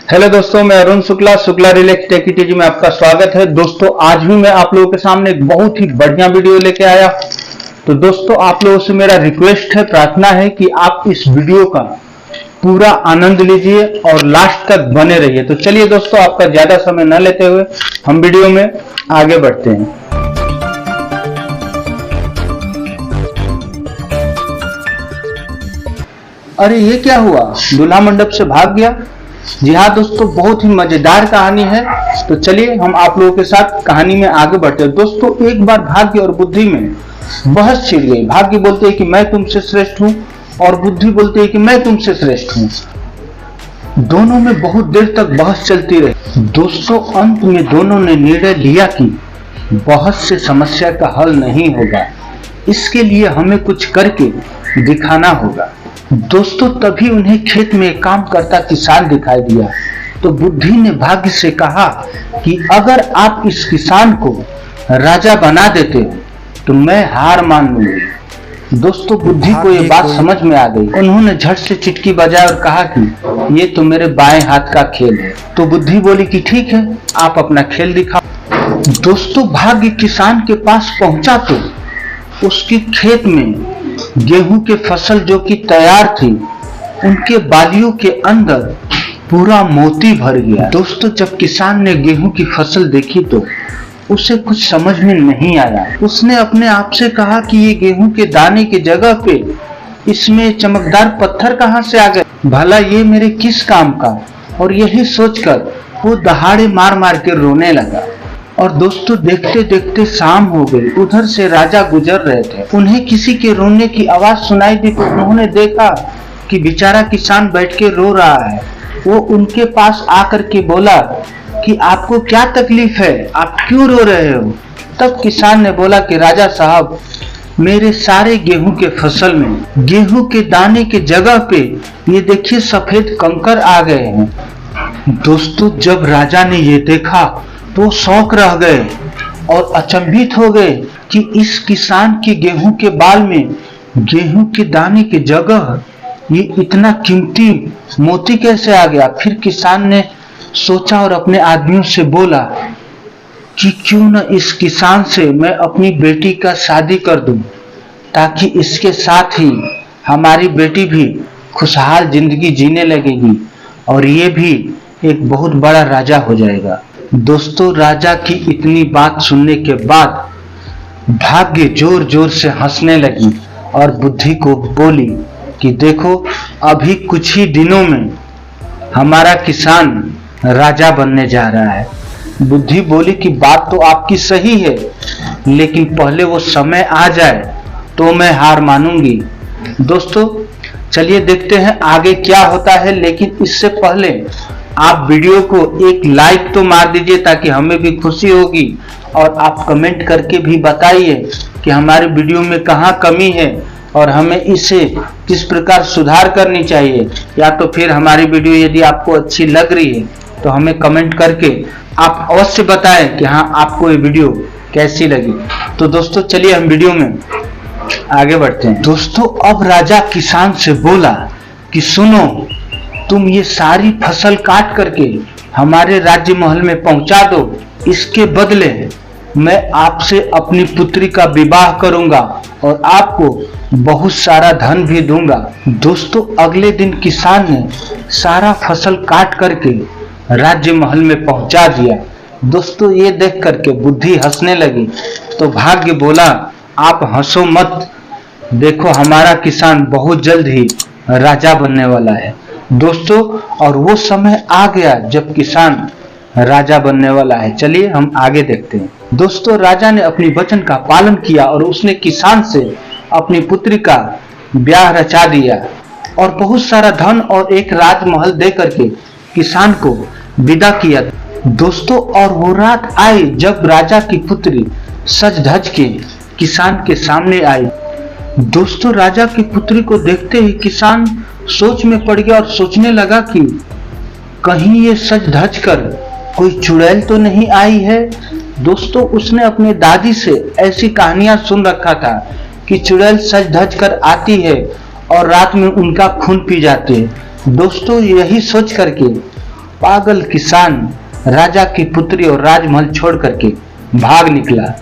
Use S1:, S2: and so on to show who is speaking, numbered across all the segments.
S1: Hello दोस्तों, मैं Arun Shukla relax टेक्निटी में आपका स्वागत है। दोस्तों आज भी मैं आप लोगों के सामने एक बहुत ही बढ़िया वीडियो लेके आया। तो दोस्तों आप लोगों से मेरा रिक्वेस्ट है, प्रार्थना है कि आप इस वीडियो का पूरा आनंद लीजिए और लास्ट तक बने रहिए। तो चलिए दोस्तों, आपका ज्यादा समय न लेते हुए हम वीडियो में आगे बढ़ते हैं। अरे ये क्या हुआ, दूल्हा मंडप से भाग गया? जी हाँ दोस्तों, बहुत ही मजेदार कहानी है। तो चलिए हम आप लोगों के साथ कहानी में आगे बढ़ते हैं। दोस्तों एक बार भाग्य और बुद्धि में बहस छिड़ गई। भाग्य बोलते हैं कि मैं तुमसे श्रेष्ठ हूँ और बुद्धि बोलती है कि मैं तुमसे श्रेष्ठ हूँ। दोनों में बहुत देर तक बहस चलती रही। दोस्तों अंत में दोनों ने निर्णय लिया कि बहस से समस्या का हल नहीं होगा, इसके लिए हमें कुछ करके दिखाना होगा। दोस्तों तभी उन्हें खेत में एक काम करता किसान दिखाई दिया। तो बुद्धि ने भाग्य से कहा कि अगर आप इस किसान को राजा बना देते हो तो मैं हार मान लूंगी। दोस्तों बुद्धि को ये बात समझ में आ गई। उन्होंने झट से चिटकी बजाई और कहा कि ये तो मेरे बाएं हाथ का खेल है। तो बुद्धि बोली कि ठीक है, आप अपना खेल दिखाओ। दोस्तों भाग्य किसान के पास पहुंचा तो उसके खेत में गेहूं के फसल जो कि तैयार थी, उनके बालियों के अंदर पूरा मोती भर गया। दोस्तों जब किसान ने गेहूं की फसल देखी तो उसे कुछ समझ में नहीं आया। उसने अपने आप से कहा कि ये गेहूं के दाने की जगह पे इसमें चमकदार पत्थर कहां से आ गए, भला ये मेरे किस काम का। और यही सोचकर वो दहाड़े मार मार के रोने लगा। और दोस्तों देखते देखते शाम हो गई। उधर से राजा गुजर रहे थे, उन्हें किसी के रोने की आवाज सुनाई दी। तो उन्होंने देखा कि बेचारा किसान बैठ के रो रहा है। वो उनके पास आकर के बोला कि आपको क्या तकलीफ है, आप क्यों रो रहे हो? तब किसान ने बोला कि राजा साहब, मेरे सारे गेहूं के फसल में गेहूं के दाने के जगह पे ये देखिए सफेद कंकर आ गए हैं। दोस्तों जब राजा ने ये देखा तो शौक रह गए और अचंभित हो गए कि इस किसान के गेहूं के बाल में गेहूं के दाने की जगह ये इतना कीमती मोती कैसे आ गया। फिर किसान ने सोचा और अपने आदमियों से बोला कि क्यों न इस किसान से मैं अपनी बेटी का शादी कर दूं, ताकि इसके साथ ही हमारी बेटी भी खुशहाल जिंदगी जीने लगेगी और ये भी एक बहुत बड़ा राजा हो जाएगा। दोस्तों राजा की इतनी बात सुनने के बाद भाग्य जोर जोर से हंसने लगी और बुद्धि को बोली कि देखो अभी कुछ ही दिनों में हमारा किसान राजा बनने जा रहा है। बुद्धि बोली कि बात तो आपकी सही है, लेकिन पहले वो समय आ जाए तो मैं हार मानूंगी। दोस्तों चलिए देखते हैं आगे क्या होता है, लेकिन इससे पहले आप वीडियो को एक लाइक तो मार दीजिए ताकि हमें भी खुशी होगी। और आप कमेंट करके भी बताइए कि हमारे वीडियो में कहाँ कमी है और हमें इसे किस प्रकार सुधार करनी चाहिए। या तो फिर हमारी वीडियो यदि आपको अच्छी लग रही है तो हमें कमेंट करके आप अवश्य बताएं कि हाँ आपको ये वीडियो कैसी लगी। तो दोस्तों चलिए हम वीडियो में आगे बढ़ते हैं। दोस्तों अब राजा किसान से बोला कि सुनो, तुम ये सारी फसल काट करके हमारे राज्य महल में पहुंचा दो, इसके बदले मैं आपसे अपनी पुत्री का विवाह करूंगा और आपको बहुत सारा धन भी दूंगा। दोस्तों अगले दिन किसान ने सारा फसल काट करके राज्य महल में पहुंचा दिया। दोस्तों ये देख करके बुद्धि हंसने लगी। तो भाग्य बोला आप हंसो मत, देखो हमारा किसान बहुत जल्द ही राजा बनने वाला है। दोस्तों और वो समय आ गया जब किसान राजा बनने वाला है। चलिए हम आगे देखते हैं। दोस्तों राजा ने अपनी वचन का पालन किया और उसने किसान से अपनी पुत्री का ब्याह रचा दिया और बहुत सारा धन और एक राजमहल दे करके किसान को विदा किया। दोस्तों और वो रात आई जब राजा की पुत्री सज धज के किसान के सामने आई। दोस्तों राजा की पुत्री को देखते ही किसान सोच में पड़ गया और सोचने लगा कि कहीं ये सज धज कर कोई चुड़ैल तो नहीं आई है। दोस्तों उसने अपने दादी से ऐसी कहानियां सुन रखा था कि चुड़ैल सज धज कर आती है और रात में उनका खून पी जाते हैं। दोस्तों यही सोच करके पागल किसान राजा की पुत्री और राजमहल छोड़ करके भाग निकला।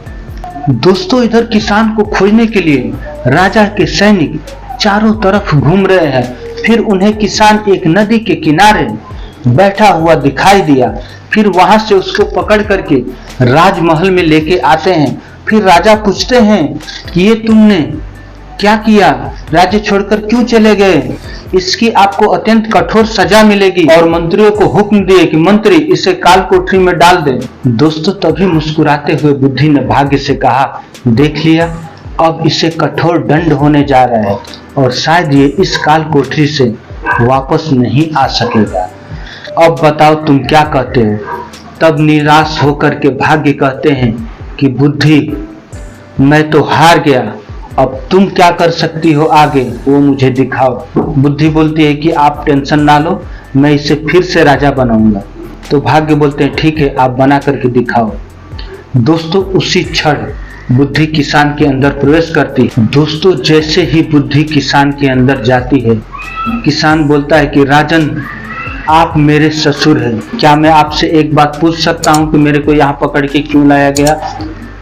S1: दोस्तों इधर किसान को खोजने के लिए राजा के सैनिक चारों तरफ घूम रहे हैं। फिर उन्हें किसान एक नदी के किनारे बैठा हुआ दिखाई दिया। फिर वहां से उसको पकड़ करके राजमहल में लेके आते हैं। फिर राजा पूछते हैं कि ये तुमने क्या किया, राज्य छोड़कर क्यों चले गए, इसकी आपको अत्यंत कठोर सजा मिलेगी। और मंत्रियों को हुक्म दिए कि मंत्री इसे काल कोठरी में डाल दे। दोस्तों तभी मुस्कुराते हुए बुद्धि ने भाग्य से कहा, देख लिया, अब इसे कठोर दंड होने जा रहा है और शायद ये इस काल कोठरी से वापस नहीं आ सकेगा। अब बताओ तुम क्या कहते हो। तब निराश होकर के भाग्य कहते हैं कि बुद्धि मैं तो हार गया, अब तुम क्या कर सकती हो आगे वो मुझे दिखाओ। बुद्धि बोलती है कि आप टेंशन ना लो, मैं इसे फिर से राजा बनाऊंगा। तो भाग्य बोलते हैं ठीक है, आप बना करके दिखाओ। दोस्तों उसी क्षण बुद्धि किसान के अंदर प्रवेश करती है। दोस्तों जैसे ही बुद्धि किसान के अंदर जाती है, किसान बोलता है कि राजन आप मेरे ससुर हैं, क्या मैं आपसे एक बात पूछ सकता हूं कि मेरे को यहाँ पकड़ के क्यों लाया गया।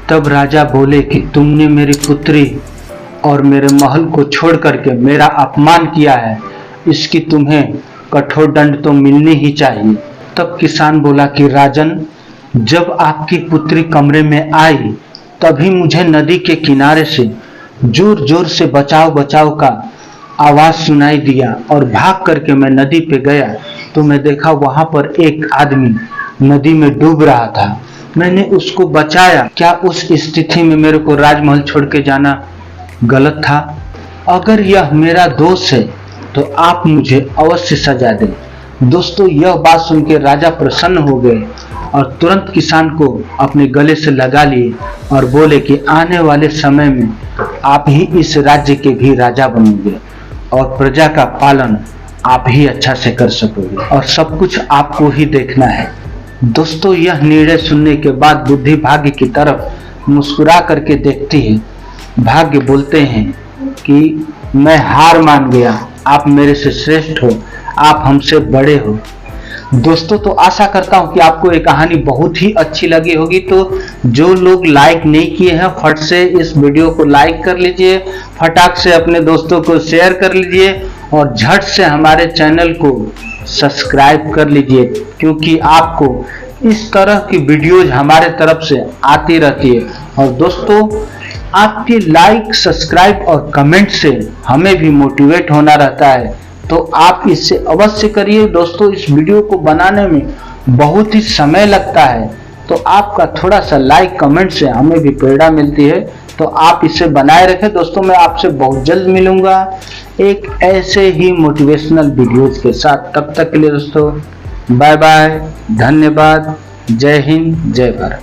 S1: तब राजा बोले कि तुमने मेरी पुत्री और मेरे महल को छोड़ करके मेरा अपमान किया है, इसकी तुम्हें कठोर दंड तो मिलनी ही चाहिए। तब किसान बोला कि राजन जब आपकी पुत्री कमरे में आई तभी मुझे नदी के किनारे से जोर जोर से बचाओ बचाओ का आवाज सुनाई दिया और भाग करके मैं नदी पे गया तो मैं देखा वहां पर एक आदमी नदी में डूब रहा था। मैंने उसको बचाया। क्या उस स्थिति में मेरे को राजमहल छोड़ के जाना गलत था? अगर यह मेरा दोष है तो आप मुझे अवश्य सजा दें। दोस्तों यह बात सुन के राजा प्रसन्न हो गए और तुरंत किसान को अपने गले से लगा लिए और बोले कि आने वाले समय में आप ही इस राज्य के भी राजा बनोगे और प्रजा का पालन आप ही अच्छा से कर सकोगे और सब कुछ आपको ही देखना है। दोस्तों यह निर्णय सुनने के बाद बुद्धि भाग्य की तरफ मुस्कुरा करके देखती है। भाग्य बोलते हैं कि मैं हार मान गया, आप मेरे से श्रेष्ठ हो, आप हमसे बड़े हो। दोस्तों तो आशा करता हूं कि आपको ये कहानी बहुत ही अच्छी लगी होगी। तो जो लोग लाइक नहीं किए हैं फट से इस वीडियो को लाइक कर लीजिए, फटाक से अपने दोस्तों को शेयर कर लीजिए और झट से हमारे चैनल को सब्सक्राइब कर लीजिए, क्योंकि आपको इस तरह की वीडियोज हमारे तरफ से आती रहती है। और दोस्तों आपके लाइक, सब्सक्राइब और कमेंट से हमें भी मोटिवेट होना रहता है, तो आप इससे अवश्य करिए। दोस्तों इस वीडियो को बनाने में बहुत ही समय लगता है, तो आपका थोड़ा सा लाइक कमेंट से हमें भी प्रेरणा मिलती है, तो आप इसे बनाए रखें। दोस्तों मैं आपसे बहुत जल्द मिलूंगा एक ऐसे ही मोटिवेशनल वीडियोज के साथ। तब तक के लिए दोस्तों बाय बाय, धन्यवाद, जय हिंद, जय भारत।